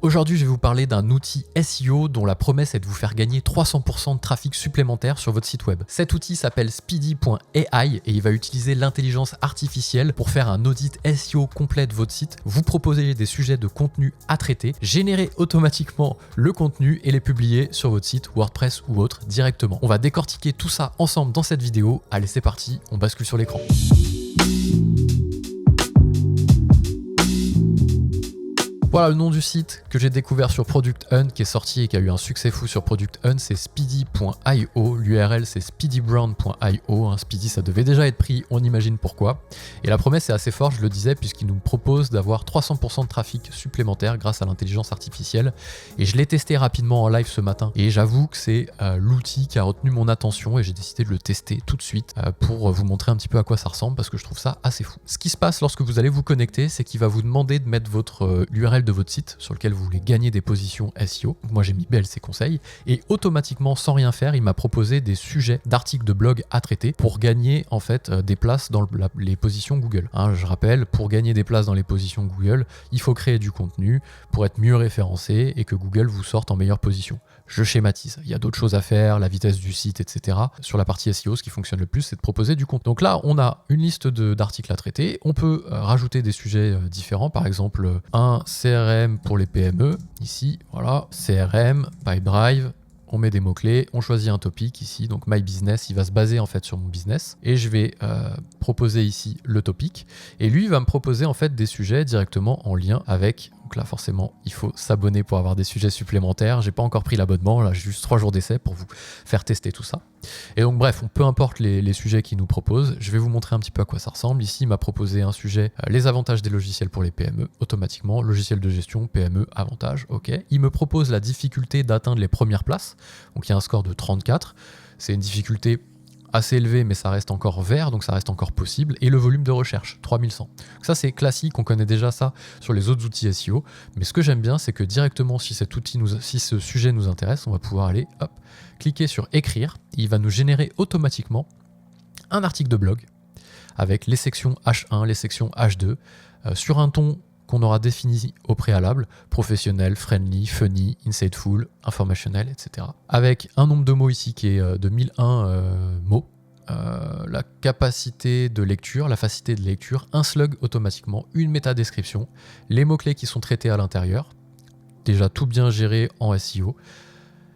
Aujourd'hui, je vais vous parler d'un outil SEO dont la promesse est de vous faire gagner 300% de trafic supplémentaire sur votre site web. Cet outil s'appelle Speedy.ai et il va utiliser l'intelligence artificielle pour faire un audit SEO complet de votre site, vous proposer des sujets de contenu à traiter, générer automatiquement le contenu et les publier sur votre site WordPress ou autre directement. On va décortiquer tout ça ensemble dans cette vidéo. Allez, c'est parti, on bascule sur l'écran. Voilà le nom du site que j'ai découvert sur Product Hunt, qui est sorti et qui a eu un succès fou sur Product Hunt, c'est speedy.io. L'URL c'est speedybrand.io. Speedy, ça devait déjà être pris, on imagine pourquoi. Et la promesse est assez forte, je le disais, puisqu'il nous propose d'avoir 300% de trafic supplémentaire grâce à l'intelligence artificielle. Et je l'ai testé rapidement en live ce matin. Et j'avoue que c'est l'outil qui a retenu mon attention et j'ai décidé de le tester tout de suite pour vous montrer un petit peu à quoi ça ressemble, parce que je trouve ça assez fou. Ce qui se passe lorsque vous allez vous connecter, c'est qu'il va vous demander de mettre votre URL de votre site sur lequel vous voulez gagner des positions SEO. Moi j'ai mis BLC conseils et automatiquement, sans rien faire, il m'a proposé des sujets d'articles de blog à traiter pour gagner en fait des places dans les positions Google. Je rappelle, pour gagner des places dans les positions Google, il faut créer du contenu pour être mieux référencé et que Google vous sorte en meilleure position. Je schématise, il y a d'autres choses à faire, la vitesse du site, etc. Sur la partie SEO, ce qui fonctionne le plus, c'est de proposer du contenu. Donc là, on a une liste d'articles à traiter. On peut rajouter des sujets différents, par exemple un CRM pour les PME, ici, voilà, CRM, Pipedrive. On met des mots-clés, on choisit un topic ici, donc My Business, il va se baser en fait sur mon business. Et je vais proposer ici le topic. Et lui, il va me proposer en fait des sujets directement en lien avec... Donc là, forcément, il faut s'abonner pour avoir des sujets supplémentaires. J'ai pas encore pris l'abonnement, là j'ai juste 3 jours d'essai pour vous faire tester tout ça. Et donc bref, peu importe les sujets qu'il nous propose, je vais vous montrer un petit peu à quoi ça ressemble. Ici, il m'a proposé un sujet, les avantages des logiciels pour les PME, automatiquement, logiciel de gestion, PME, avantages, ok. Il me propose la difficulté d'atteindre les premières places, donc il y a un score de 34. C'est une difficulté assez élevé, mais ça reste encore vert, donc ça reste encore possible. Et le volume de recherche, 3100. Donc ça, c'est classique, on connaît déjà ça sur les autres outils SEO. Mais ce que j'aime bien, c'est que directement, si ce sujet nous intéresse, on va pouvoir aller, hop, cliquer sur écrire. Il va nous générer automatiquement un article de blog avec les sections H1, les sections H2, sur un ton qu'on aura défini au préalable, professionnel, friendly, funny, insightful, informationnel, etc. Avec un nombre de mots ici qui est de 1001 mots, la capacité de lecture, la facilité de lecture, un slug automatiquement, une métadescription, les mots-clés qui sont traités à l'intérieur, déjà tout bien géré en SEO.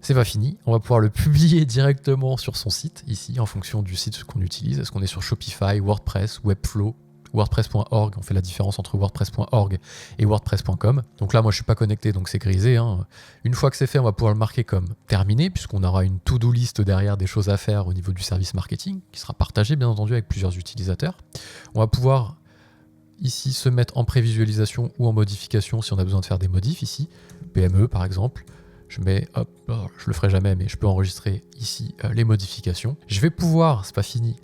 C'est pas fini, on va pouvoir le publier directement sur son site, ici, en fonction du site qu'on utilise. Est-ce qu'on est sur Shopify, WordPress, Webflow, WordPress.org, on fait la différence entre WordPress.org et WordPress.com. Donc là, moi, je suis pas connecté, donc c'est grisé. Une fois que c'est fait, on va pouvoir le marquer comme terminé, puisqu'on aura une to-do list derrière des choses à faire au niveau du service marketing, qui sera partagé, bien entendu, avec plusieurs utilisateurs. On va pouvoir ici se mettre en prévisualisation ou en modification si on a besoin de faire des modifs, ici, PME par exemple. Je mets, hop, je le ferai jamais, mais je peux enregistrer ici les modifications. Je vais pouvoir, c'est pas fini,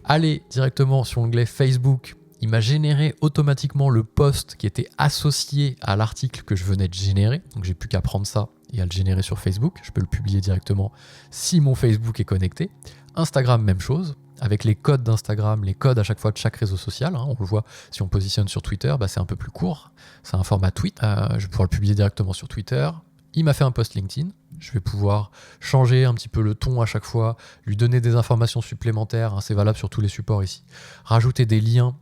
aller directement sur l'onglet Facebook. Il m'a généré automatiquement le post qui était associé à l'article que je venais de générer. Donc j'ai plus qu'à prendre ça et à le générer sur Facebook. Je peux le publier directement si mon Facebook est connecté. Instagram, même chose. Avec les codes d'Instagram, les codes à chaque fois de chaque réseau social. On le voit, si on positionne sur Twitter, c'est un peu plus court. C'est un format tweet. Je vais pouvoir le publier directement sur Twitter. Il m'a fait un post LinkedIn. Je vais pouvoir changer un petit peu le ton à chaque fois, lui donner des informations supplémentaires. C'est valable sur tous les supports ici. Rajouter des liens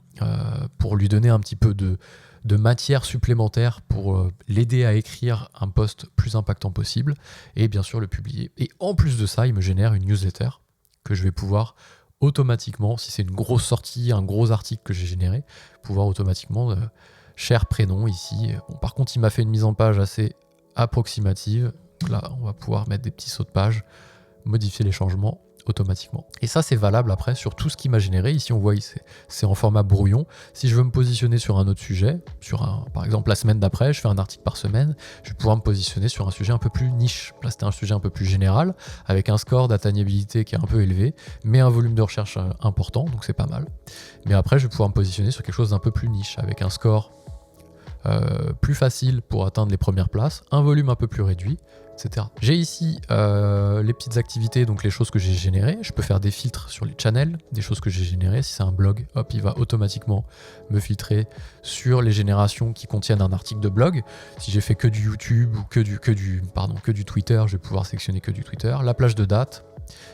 pour lui donner un petit peu de matière supplémentaire pour l'aider à écrire un post plus impactant possible et bien sûr le publier. Et en plus de ça, il me génère une newsletter que je vais pouvoir automatiquement, si c'est une grosse sortie, un gros article que j'ai généré, pouvoir automatiquement, cher prénom ici. Bon, par contre, il m'a fait une mise en page assez approximative. Là, on va pouvoir mettre des petits sauts de page, modifier les changements automatiquement. Et ça, c'est valable après sur tout ce qui m'a généré. Ici, on voit, c'est en format brouillon. Si je veux me positionner sur un autre sujet, par exemple la semaine d'après, je fais un article par semaine, je vais pouvoir me positionner sur un sujet un peu plus niche. Là, c'était un sujet un peu plus général, avec un score d'atteignabilité qui est un peu élevé, mais un volume de recherche important, donc c'est pas mal. Mais après, je vais pouvoir me positionner sur quelque chose d'un peu plus niche, avec un score plus facile pour atteindre les premières places, un volume un peu plus réduit, etc. J'ai ici les petites activités, donc les choses que j'ai générées. Je peux faire des filtres sur les channels, des choses que j'ai générées. Si c'est un blog, hop, il va automatiquement me filtrer sur les générations qui contiennent un article de blog. Si j'ai fait que du YouTube ou que du Twitter, je vais pouvoir sélectionner que du Twitter. La plage de date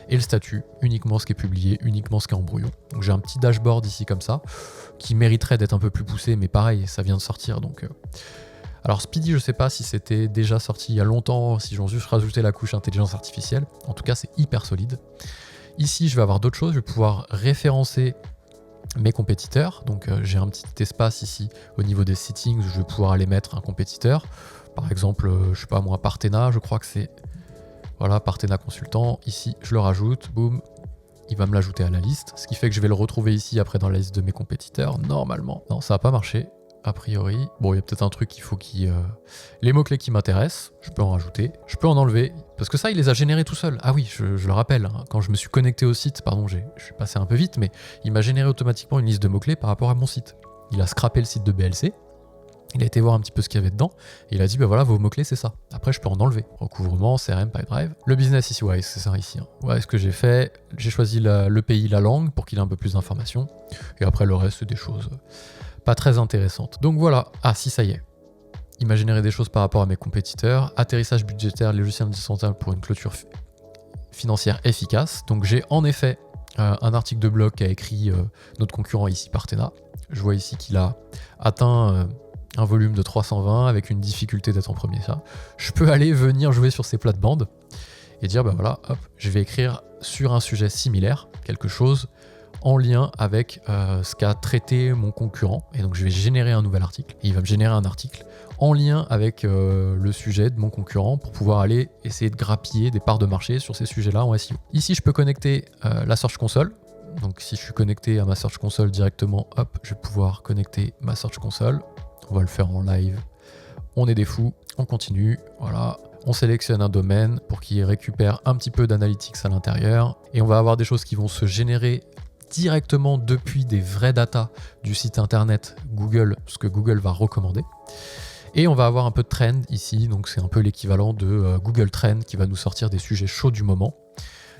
et le statut, uniquement ce qui est publié, uniquement ce qui est en brouillon. Donc j'ai un petit dashboard ici comme ça, qui mériterait d'être un peu plus poussé, mais pareil, ça vient de sortir, donc... Alors Speedy, je sais pas si c'était déjà sorti il y a longtemps, si j'en juste rajouté la couche intelligence artificielle. En tout cas, c'est hyper solide. Ici, je vais avoir d'autres choses. Je vais pouvoir référencer mes compétiteurs. Donc j'ai un petit espace ici au niveau des settings où je vais pouvoir aller mettre un compétiteur. Par exemple, je sais pas moi, Partena, je crois que c'est... Voilà, Partena Consultant. Ici, je le rajoute, boum. Il va me l'ajouter à la liste. Ce qui fait que je vais le retrouver ici après dans la liste de mes compétiteurs, normalement. Non, ça n'a pas marché. A priori, bon, il y a peut-être un truc qu'il faut qu'il... Les mots-clés qui m'intéressent, je peux en rajouter, je peux en enlever, parce que ça, il les a générés tout seul. Ah oui, je le rappelle, hein, quand je me suis connecté au site, pardon, je suis passé un peu vite, mais il m'a généré automatiquement une liste de mots-clés par rapport à mon site. Il a scrappé le site de BLC, il a été voir un petit peu ce qu'il y avait dedans, et il a dit, bah voilà, vos mots-clés, c'est ça. Après, je peux en enlever. Recouvrement, CRM, Pipedrive. Le business ici, ouais, c'est ça ici. Hein. Ouais, ce que j'ai fait, j'ai choisi le pays, la langue, pour qu'il ait un peu plus d'informations, et après, le reste, c'est des choses... pas très intéressante. Donc voilà, ah si ça y est, il m'a généré des choses par rapport à mes compétiteurs, atterrissage budgétaire, logiciel indispensable pour une clôture financière efficace. Donc j'ai en effet un article de blog qu'a écrit notre concurrent ici, Partena. Je vois ici qu'il a atteint un volume de 320 avec une difficulté d'être en premier. Ça, je peux aller venir jouer sur ces plates-bandes et dire bah voilà, hop, je vais écrire sur un sujet similaire quelque chose en lien avec ce qu'a traité mon concurrent. Et donc je vais générer un nouvel article. Et il va me générer un article en lien avec le sujet de mon concurrent pour pouvoir aller essayer de grappiller des parts de marché sur ces sujets-là en SEO. Ici, je peux connecter la Search Console. Donc si je suis connecté à ma Search Console directement, hop, je vais pouvoir connecter ma Search Console. On va le faire en live. On est des fous. On continue. Voilà. On sélectionne un domaine pour qu'il récupère un petit peu d'analytics à l'intérieur. Et on va avoir des choses qui vont se générer directement depuis des vraies datas du site internet Google, ce que Google va recommander. Et on va avoir un peu de trend ici, donc c'est un peu l'équivalent de Google Trend qui va nous sortir des sujets chauds du moment.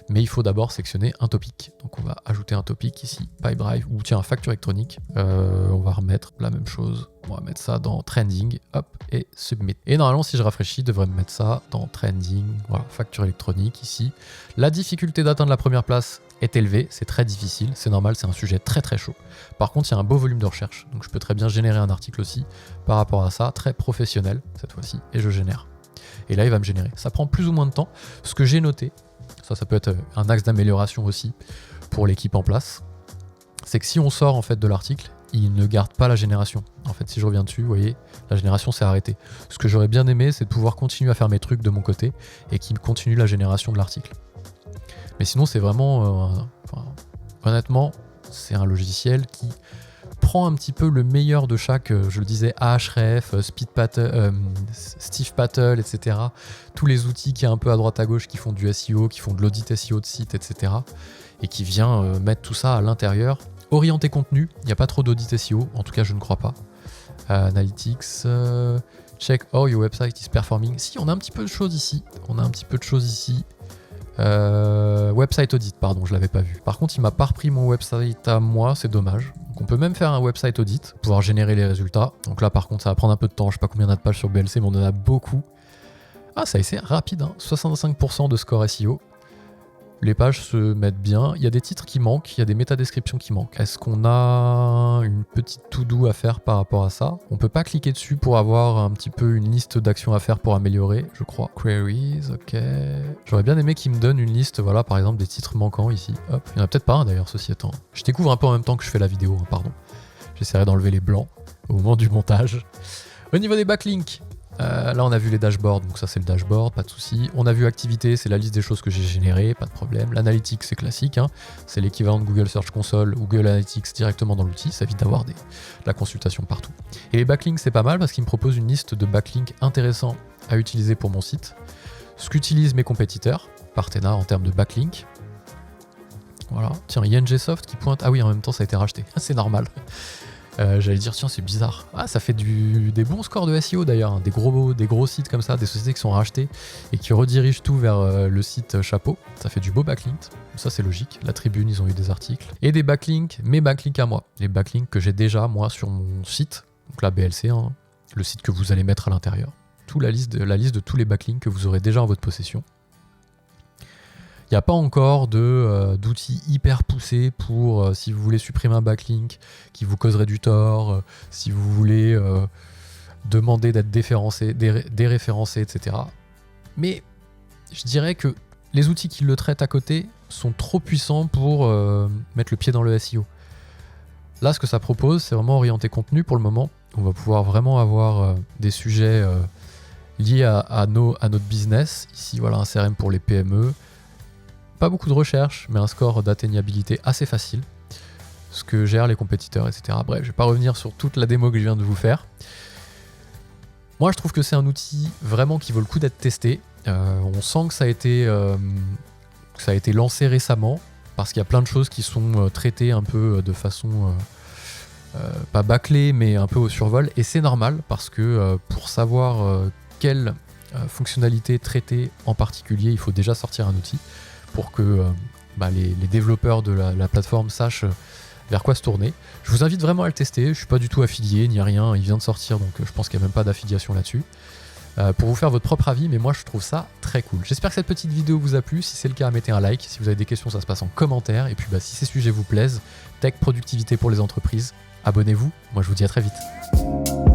Mais il faut d'abord sélectionner un topic. Donc on va ajouter un topic ici, Pipedrive, ou tiens, facture électronique. On va remettre la même chose. On va mettre ça dans Trending, hop, et Submit. Et normalement, si je rafraîchis, je devrais me mettre ça dans Trending, voilà, facture électronique ici. La difficulté d'atteindre la première place est élevée, c'est très difficile, c'est normal, c'est un sujet très très chaud. Par contre, il y a un beau volume de recherche, donc je peux très bien générer un article aussi par rapport à ça, très professionnel cette fois-ci, et je génère. Et là, il va me générer. Ça prend plus ou moins de temps. Ce que j'ai noté, ça peut être un axe d'amélioration aussi pour l'équipe en place, c'est que si on sort en fait de l'article, il ne garde pas la génération. En fait, si je reviens dessus, vous voyez, la génération s'est arrêtée. Ce que j'aurais bien aimé, c'est de pouvoir continuer à faire mes trucs de mon côté et qu'il continue la génération de l'article. Mais sinon, c'est vraiment... honnêtement, c'est un logiciel qui prend un petit peu le meilleur de chaque, je le disais, Ahref, Steve Pattel, etc. Tous les outils qui est un peu à droite à gauche, qui font du SEO, qui font de l'audit SEO de site, etc. Et qui vient mettre tout ça à l'intérieur. Orienté contenu, il n'y a pas trop d'audit SEO, en tout cas je ne crois pas. Analytics, check how your website is performing. Si, on a un petit peu de choses ici. Website audit, pardon, je l'avais pas vu. Par contre, il m'a pas repris mon website à moi, c'est dommage. Donc on peut même faire un website audit, pouvoir générer les résultats. Donc là, par contre, ça va prendre un peu de temps. Je sais pas combien on a de pages sur BLC, mais on en a beaucoup. Ah, ça c'est rapide, hein. 65% de score SEO. Les pages se mettent bien. Il y a des titres qui manquent, il y a des métadescriptions qui manquent. Est-ce qu'on a une petite to-do à faire par rapport à ça? On peut pas cliquer dessus pour avoir un petit peu une liste d'actions à faire pour améliorer, je crois. Queries, ok. J'aurais bien aimé qu'il me donne une liste, voilà, par exemple des titres manquants ici. Hop, il y en a peut-être pas un d'ailleurs, ceci étant. Je découvre un peu en même temps que je fais la vidéo, hein, pardon. J'essaierai d'enlever les blancs au moment du montage. Au niveau des backlinks, là on a vu les dashboards, donc ça c'est le dashboard, pas de souci. On a vu activité, c'est la liste des choses que j'ai générées, pas de problème. L'analytics c'est classique, hein. C'est l'équivalent de Google Search Console ou Google Analytics directement dans l'outil, ça évite d'avoir de la consultation partout. Et les backlinks c'est pas mal parce qu'ils me proposent une liste de backlinks intéressants à utiliser pour mon site. Ce qu'utilisent mes compétiteurs, Partena en termes de backlinks. Voilà, tiens, ING Soft qui pointe, ah oui en même temps ça a été racheté, c'est normal. J'allais dire tiens c'est bizarre. Ah ça fait des bons scores de SEO d'ailleurs, hein, des gros sites comme ça, des sociétés qui sont rachetées et qui redirigent tout vers le site chapeau. Ça fait du beau backlink, ça c'est logique. La Tribune ils ont eu des articles. Et des backlinks, mes backlinks à moi. Les backlinks que j'ai déjà moi sur mon site, donc la BLC, hein, le site que vous allez mettre à l'intérieur. La liste de tous les backlinks que vous aurez déjà en votre possession. Il n'y a pas encore d'outils hyper poussés pour si vous voulez supprimer un backlink qui vous causerait du tort, si vous voulez demander d'être déréférencé, etc. Mais je dirais que les outils qui le traitent à côté sont trop puissants pour mettre le pied dans le SEO. Là, ce que ça propose, c'est vraiment orienté contenu pour le moment. On va pouvoir vraiment avoir des sujets liés à notre business. Ici, voilà, un CRM pour les PME. Pas beaucoup de recherche, mais un score d'atteignabilité assez facile. Ce que gèrent les compétiteurs, etc. Bref, je vais pas revenir sur toute la démo que je viens de vous faire. Moi, je trouve que c'est un outil vraiment qui vaut le coup d'être testé. On sent que ça a été lancé récemment, parce qu'il y a plein de choses qui sont traitées un peu de façon pas bâclée, mais un peu au survol. Et c'est normal, parce que pour savoir quelle fonctionnalité traiter en particulier, il faut déjà sortir un outil pour que les développeurs de la plateforme sachent vers quoi se tourner. Je vous invite vraiment à le tester, je ne suis pas du tout affilié, ni rien, il vient de sortir, donc je pense qu'il n'y a même pas d'affiliation là-dessus. Pour vous faire votre propre avis, mais moi je trouve ça très cool. J'espère que cette petite vidéo vous a plu, si c'est le cas, mettez un like, si vous avez des questions, ça se passe en commentaire, et puis si ces sujets vous plaisent, tech, productivité pour les entreprises, abonnez-vous, moi je vous dis à très vite.